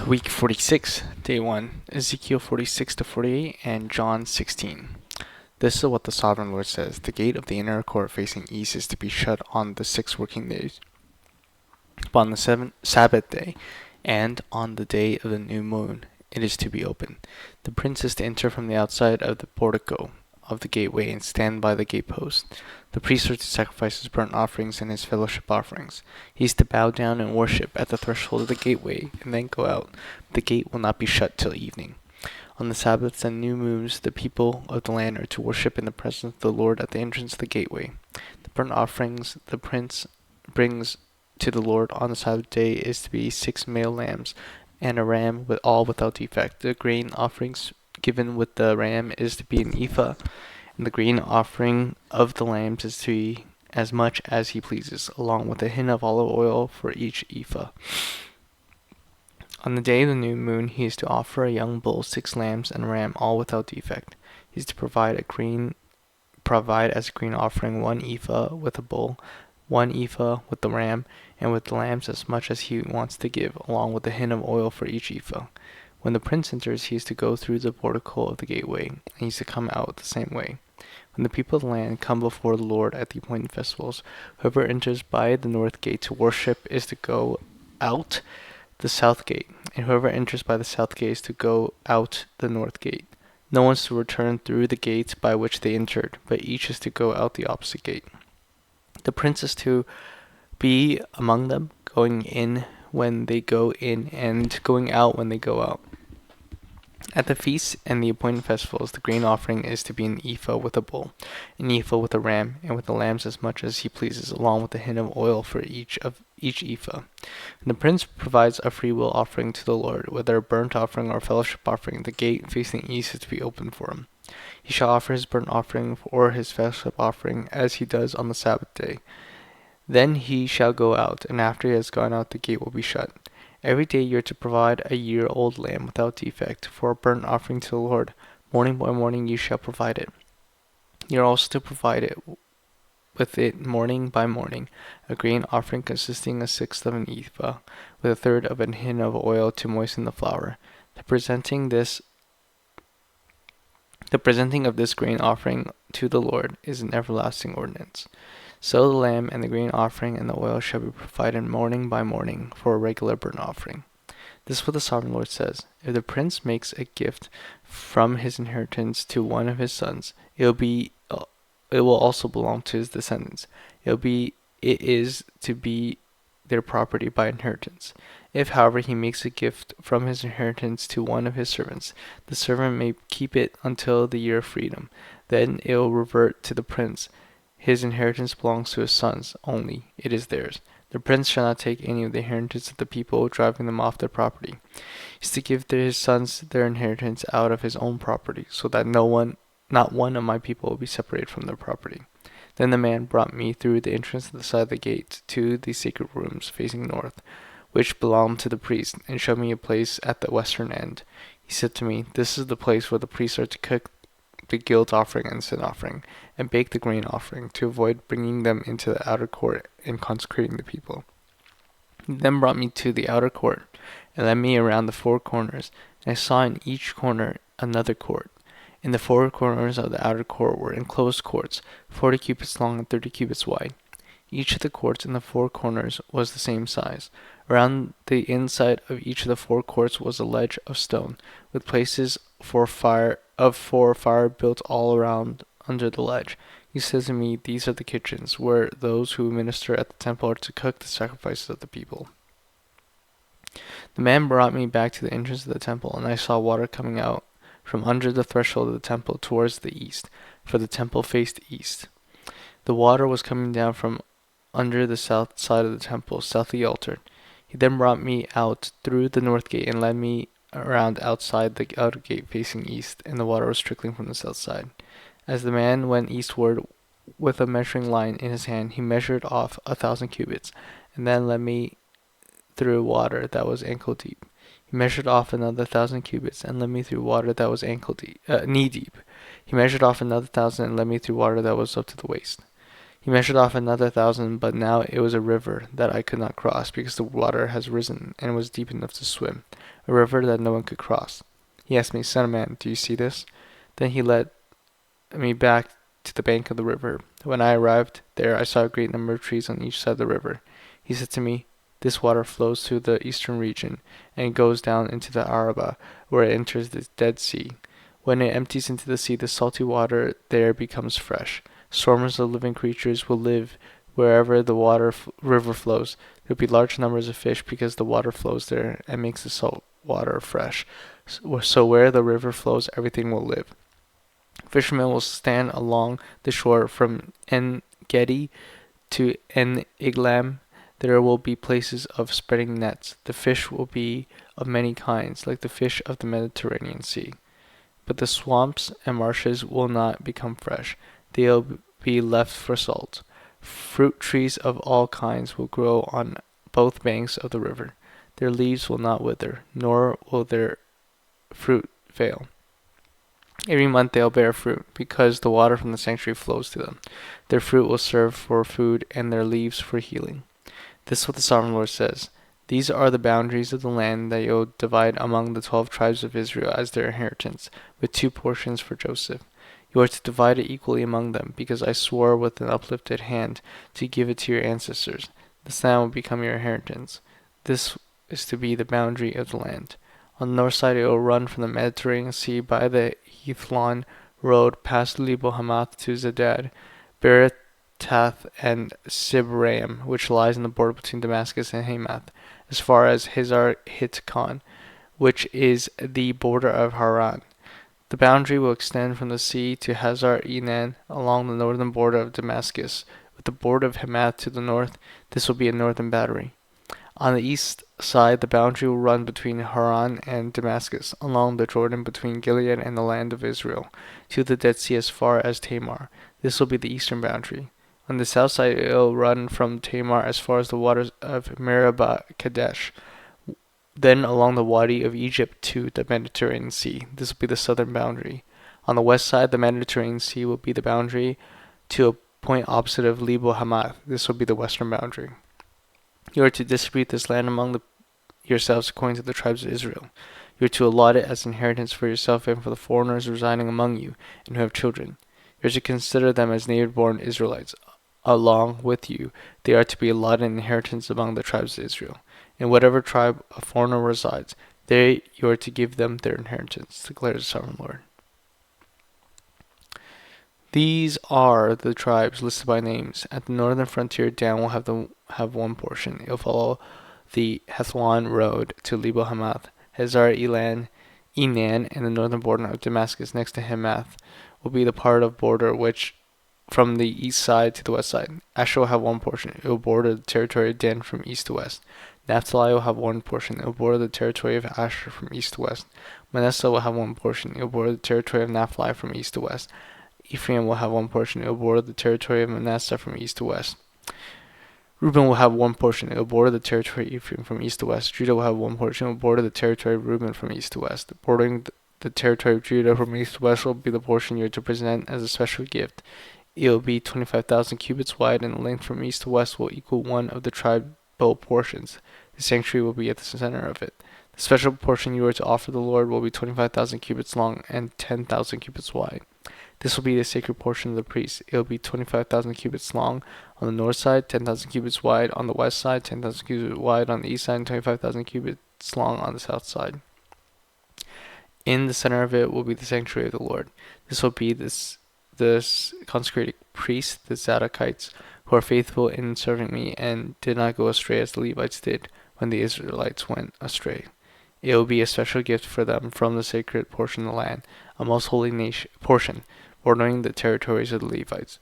Week 46, Day 1, Ezekiel 46 to 48, and John 16. This is what the Sovereign Lord says. The gate of the inner court facing east is to be shut on the 6 working days, but on the seventh Sabbath day, and on the day of the new moon, it is to be open. The prince is to enter from the outside of the portico of the gateway and stand by the gatepost. The priest is to sacrifice his burnt offerings and his fellowship offerings. He is to bow down and worship at the threshold of the gateway and then go out. The gate will not be shut till evening. On the Sabbaths and new moons, the people of the land are to worship in the presence of the Lord at the entrance of the gateway. The burnt offerings the prince brings to the Lord on the Sabbath day is to be 6 male lambs and a ram without defect. The grain offerings given with the ram is to be an ephah, and the grain offering of the lambs is to be as much as he pleases, along with a hin of olive oil for each ephah. On the day of the new moon, he is to offer a young bull, 6 lambs, and a ram, all without defect. He is to provide as a green offering 1 ephah with the bull, 1 ephah with the ram, and with the lambs as much as he wants to give, along with a hin of oil for each ephah. When the prince enters, he is to go through the portico of the gateway, and he is to come out the same way. When the people of the land come before the Lord at the appointed festivals, whoever enters by the north gate to worship is to go out the south gate, and whoever enters by the south gate is to go out the north gate. No one is to return through the gate by which they entered, but each is to go out the opposite gate. The prince is to be among them, going in when they go in, and going out when they go out. At the feasts and the appointed festivals, the grain offering is to be an ephah with a bull, an ephah with a ram, and with the lambs as much as he pleases, along with a hin of oil for each ephah. And the prince provides a freewill offering to the Lord, whether a burnt offering or a fellowship offering. The gate facing east is to be open for him. He shall offer his burnt offering or his fellowship offering as he does on the Sabbath day. Then he shall go out, and after he has gone out, the gate will be shut. Every day you are to provide a year-old lamb without defect for a burnt offering to the Lord. Morning by morning you shall provide it. You are also to provide it with it morning by morning, a grain offering consisting 1/6 of an ephah, with 1/3 of an hin of oil to moisten the flour. The presenting of this grain offering to the Lord is an everlasting ordinance. So the lamb and the grain offering and the oil shall be provided morning by morning for a regular burnt offering. This is what the Sovereign Lord says. If the prince makes a gift from his inheritance to one of his sons, it will also belong to his descendants. It is to be their property by inheritance. If, however, he makes a gift from his inheritance to one of his servants, the servant may keep it until the year of freedom. Then it will revert to the prince. His inheritance belongs to his sons only. It is theirs. The prince shall not take any of the inheritance of the people, driving them off their property. He is to give to his sons their inheritance out of his own property, so that not one of my people will be separated from their property. Then the man brought me through the entrance of the side of the gate to the sacred rooms facing north, which belonged to the priest, and showed me a place at the western end. He said to me, "This is the place where the priests are to cook the guilt offering and sin offering, and bake the grain offering, to avoid bringing them into the outer court and consecrating the people." He then brought me to the outer court, and led me around the 4 corners, and I saw in each corner another court. In the 4 corners of the outer court were enclosed courts, 40 cubits long and 30 cubits wide. Each of the courts in the 4 corners was the same size. Around the inside of each of the 4 courts was a ledge of stone, with places for fire built all around under the ledge. He says to me, "These are the kitchens, where those who minister at the temple are to cook the sacrifices of the people." The man brought me back to the entrance of the temple, and I saw water coming out from under the threshold of the temple towards the east, for the temple faced east. The water was coming down from under the south side of the temple, south of the altar. He then brought me out through the north gate and led me around outside the outer gate facing east, and the water was trickling from the south side. As the man went eastward with a measuring line in his hand, he measured off 1,000 cubits, and then led me through water that was ankle deep. He measured off another 1,000 cubits, and led me through water that was knee deep. He measured off another 1,000 and led me through water that was up to the waist. He measured off another 1,000, but now it was a river that I could not cross, because the water has risen and was deep enough to swim, a river that no one could cross. He asked me, Son of man, do you see this? Then he led me back to the bank of the river. When I arrived there, I saw a great number of trees on each side of the river. He said to me, This water flows through the eastern region, and goes down into the Araba, where it enters the Dead Sea. When it empties into the sea, the salty water there becomes fresh. Swarms of living creatures will live wherever the river flows. There will be large numbers of fish, because the water flows there and makes the salt water fresh. So where the river flows, everything will live. Fishermen will stand along the shore from En Gedi to En Iglam. There will be places of spreading nets. The fish will be of many kinds, like the fish of the Mediterranean Sea. But the swamps and marshes will not become fresh. They'll be left for salt. Fruit trees of all kinds will grow on both banks of the river. Their leaves will not wither, nor will their fruit fail. Every month they'll bear fruit, because the water from the sanctuary flows to them. Their fruit will serve for food, and their leaves for healing. This is what the Sovereign Lord says. These are the boundaries of the land that you'll divide among the 12 tribes of Israel as their inheritance, with 2 portions for Joseph. You are to divide it equally among them, because I swore with an uplifted hand to give it to your ancestors. This land will become your inheritance. This is to be the boundary of the land. On the north side it will run from the Mediterranean Sea by the Hethlon road past Lebo Hamath to Zedad, Beretath, and Sibraim, which lies in the border between Damascus and Hamath, as far as Hazar Hitcon, which is the border of Haran. The boundary will extend from the sea to Hazar Enan along the northern border of Damascus, with the border of Hamath to the north. This will be a northern boundary. On the east side, the boundary will run between Haran and Damascus, along the Jordan between Gilead and the land of Israel, to the Dead Sea as far as Tamar. This will be the eastern boundary. On the south side, it will run from Tamar as far as the waters of Meribah Kadesh, then along the Wadi of Egypt to the Mediterranean Sea. This will be the southern boundary. On the west side, the Mediterranean Sea will be the boundary to a point opposite of Lebo Hamath. This will be the western boundary. You are to distribute this land among yourselves according to the tribes of Israel. You are to allot it as inheritance for yourself and for the foreigners residing among you and who have children. You are to consider them as native-born Israelites. Along with you, they are to be allotted inheritance among the tribes of Israel. In whatever tribe a foreigner resides, there you are to give them their inheritance, declares the Sovereign Lord. These are the tribes listed by names. At the northern frontier, Dan will have 1 portion. It will follow the Hethlon road to Lebo Hamath. Hazar Enan, and the northern border of Damascus next to Hamath will be the part of border which from the east side to the west side. Asher will have 1 portion. It will border the territory of Dan from east to west. Naphtali will have 1 portion. It will border the territory of Asher from east to west. Manasseh will have 1 portion. It will border the territory of Naphtali from east to west. Ephraim will have 1 portion. It will border the territory of Manasseh from east to west. Reuben will have 1 portion. It will border the territory of Ephraim from east to west. Judah will have 1 portion. It will border the territory of Reuben from east to west. Bordering the territory of Judah from east to west will be the portion you are to present as a special gift. It will be 25,000 cubits wide, and the length from east to west will equal 1 of the tribal portions. The sanctuary will be at the center of it. The special portion you are to offer the Lord will be 25,000 cubits long and 10,000 cubits wide. This will be the sacred portion of the priest. It will be 25,000 cubits long on the north side, 10,000 cubits wide on the west side, 10,000 cubits wide on the east side, and 25,000 cubits long on the south side. In the center of it will be the sanctuary of the Lord. This will be this consecrated priests, the Zadokites, who are faithful in serving me and did not go astray as the Levites did when the Israelites went astray. It will be a special gift for them from the sacred portion of the land, a most holy portion, bordering the territories of the Levites.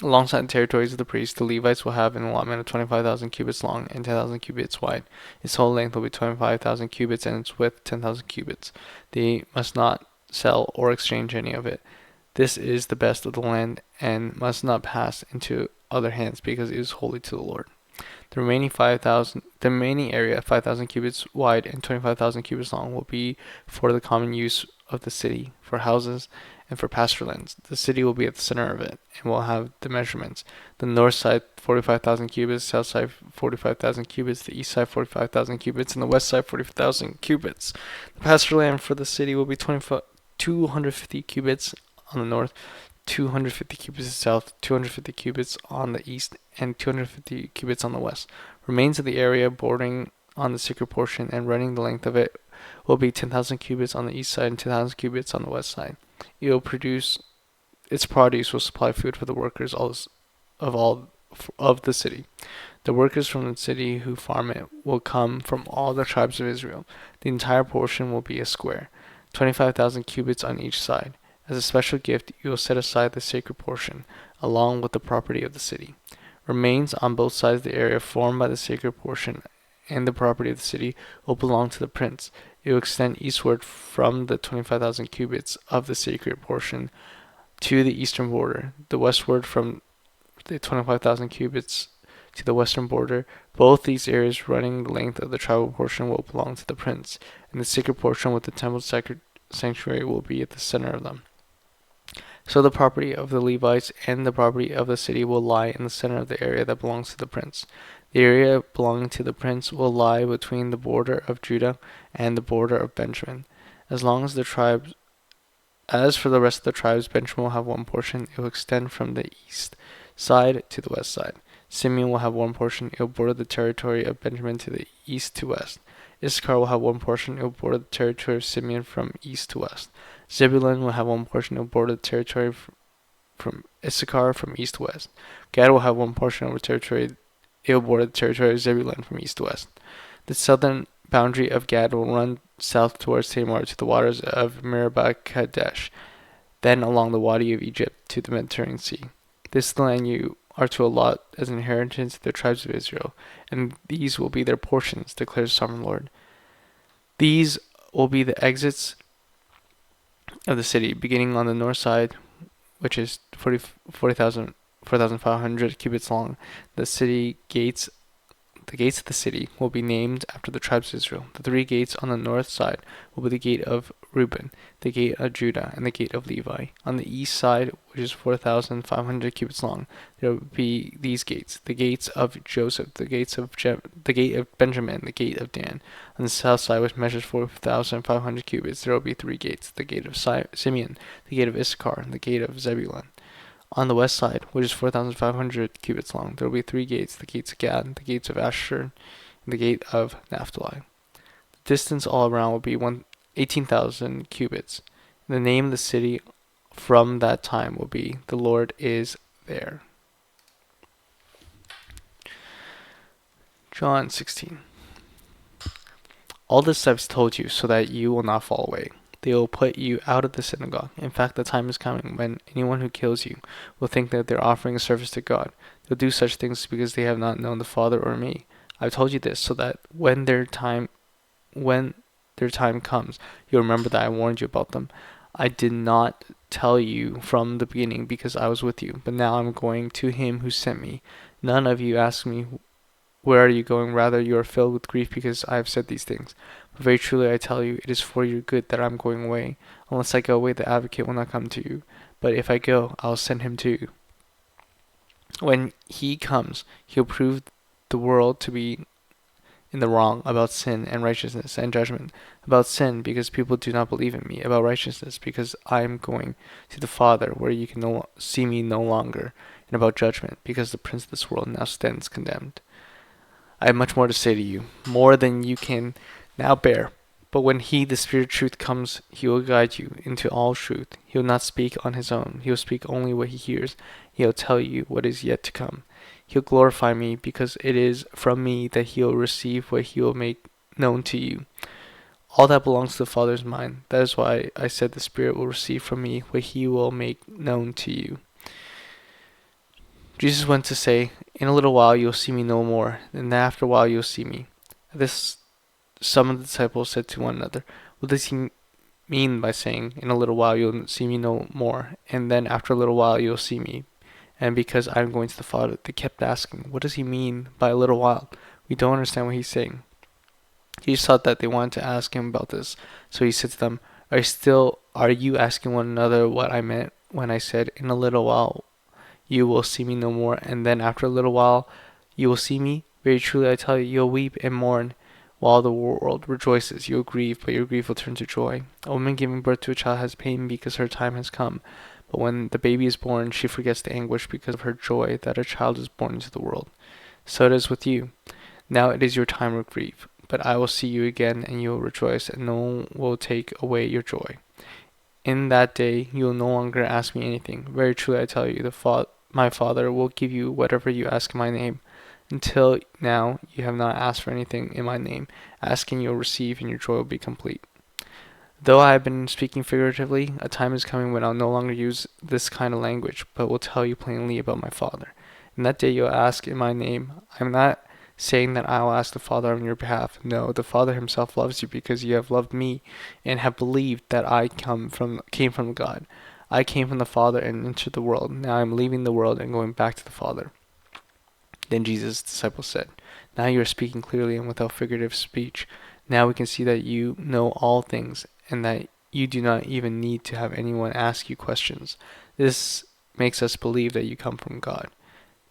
Alongside the territories of the priests, the Levites will have an allotment of 25,000 cubits long and 10,000 cubits wide. Its whole length will be 25,000 cubits and its width 10,000 cubits. They must not sell or exchange any of it. This is the best of the land and must not pass into other hands because it is holy to the Lord. The remaining area, 5,000 cubits wide and 25,000 cubits long, will be for the common use of the city, for houses and for pasture lands. The city will be at the center of it, and will have the measurements. The north side 45,000 cubits, south side 45,000 cubits, the east side 45,000 cubits, and the west side 40,000 cubits. The pasture land for the city will be 250 cubits on the north, 250 cubits to the south, 250 cubits on the east, and 250 cubits on the west. Remains of the area bordering on the sacred portion and running the length of it will be 10,000 cubits on the east side and 10,000 cubits on the west side. It will produce its produce will supply food for the workers all of the city. The workers from the city who farm it will come from all the tribes of Israel. The entire portion will be a square, 25,000 cubits on each side. As a special gift, you will set aside the sacred portion, along with the property of the city. Remains on both sides of the area formed by the sacred portion and the property of the city will belong to the prince. It will extend eastward from the 25,000 cubits of the sacred portion to the eastern border, the westward from the 25,000 cubits to the western border. Both these areas running the length of the tribal portion will belong to the prince, and the sacred portion with the temple sacred sanctuary will be at the center of them. So the property of the Levites and the property of the city will lie in the center of the area that belongs to the prince. The area belonging to the prince will lie between the border of Judah and the border of Benjamin. As for the rest of the tribes, Benjamin will have one portion. It will extend from the east side to the west side. Simeon will have one portion. It will border the territory of Benjamin to the east to west. Issachar will have one portion. It will border the territory of Simeon from east to west. Zebulun will have one portion. It will border the territory from Issachar from east to west. Gad will have one portion of the territory. It will border the territory of Zebulun from east to west. The southern boundary of Gad will run south towards Tamar to the waters of Meribah Kadesh, then along the Wadi of Egypt to the Mediterranean Sea. This is the land you are to allot as an inheritance to the tribes of Israel, and these will be their portions, declares the sovereign Lord. These will be the exits of the city, beginning on the north side, which is 4,500 cubits long. The gates of the city will be named after the tribes of Israel. The three gates on the north side will be the gate of Reuben, the gate of Judah, and the gate of Levi. On the east side, which is 4,500 cubits long, there will be these gates: the gates of Joseph, the gate of Benjamin, the gate of Dan. On the south side, which measures 4,500 cubits, there will be three gates: the gate of Simeon, the gate of Issachar, and the gate of Zebulun. On the west side, which is 4,500 cubits long, there will be three gates: the gates of Gad, the gates of Asher, and the gate of Naphtali. The distance all around will be 18,000 cubits. And the name of the city from that time will be "The Lord is there." John 16. All this I've told you so that you will not fall away. They will put you out of the synagogue. In fact, the time is coming when anyone who kills you will think that they're offering a service to God. They'll do such things because they have not known the Father or me. I've told you this so that when their time comes, you'll remember that I warned you about them. I did not tell you from the beginning because I was with you, but now I'm going to him who sent me. None of you ask me, "Where are you going?" Rather, you are filled with grief because I have said these things. But very truly I tell you, it is for your good that I am going away. Unless I go away, the advocate will not come to you. But if I go, I will send him to you. When he comes, he will prove the world to be in the wrong about sin and righteousness and judgment. About sin, because people do not believe in me. About righteousness, because I am going to the Father, where you can see me no longer. And about judgment, because the prince of this world now stands condemned. I have much more to say to you, more than you can now bear. But when he, the Spirit of truth, comes, he will guide you into all truth. He will not speak on his own. He will speak only what he hears. He will tell you what is yet to come. He will glorify me, because it is from me that he will receive what he will make known to you. All that belongs to the Father is mine. That is why I said the Spirit will receive from me what he will make known to you. Jesus went to say, "In a little while you will see me no more, and after a while you will see me." At this, some of the disciples said to one another, "What does he mean by saying, 'In a little while you will see me no more, and then after a little while you will see me'? And because I am going to the Father," they kept asking, "What does he mean by a little while? We don't understand what he's saying." Jesus thought that they wanted to ask him about this, so he said to them, "Are you still Are you asking one another what I meant when I said, in a little while you will see me no more, and then after a little while you will see me? Very truly I tell you, you'll weep and mourn while the world rejoices. You'll grieve, but your grief will turn to joy. A woman giving birth to a child has pain because her time has come. But when the baby is born, she forgets the anguish because of her joy that a child is born into the world. So it is with you. Now it is your time of grief. But I will see you again, and you will rejoice, and no one will take away your joy. In that day you will no longer ask me anything. Very truly I tell you, my Father will give you whatever you ask in my name. Until now you have not asked for anything in my name. Ask and you will receive, and your joy will be complete. Though I have been speaking figuratively, a time is coming when I'll no longer use this kind of language, but will tell you plainly about my Father. In that day you'll ask in my name. I am not saying that I will ask the Father on your behalf. No, the Father himself loves you because you have loved me and have believed that I came from God. I came from the Father and entered the world. Now I am leaving the world and going back to the Father. Then Jesus' disciples said, now you are speaking clearly and without figurative speech. Now we can see that you know all things and that you do not even need to have anyone ask you questions. This makes us believe that you come from God.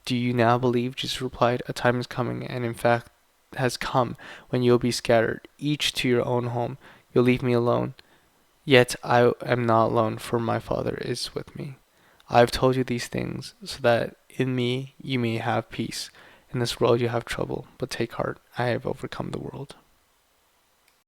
Do you now believe? Jesus replied, a time is coming, and in fact has come, when you will be scattered, each to your own home. You'll leave me alone. Yet I am not alone, for my Father is with me. I have told you these things, so that in me you may have peace. In this world you have trouble, but take heart, I have overcome the world.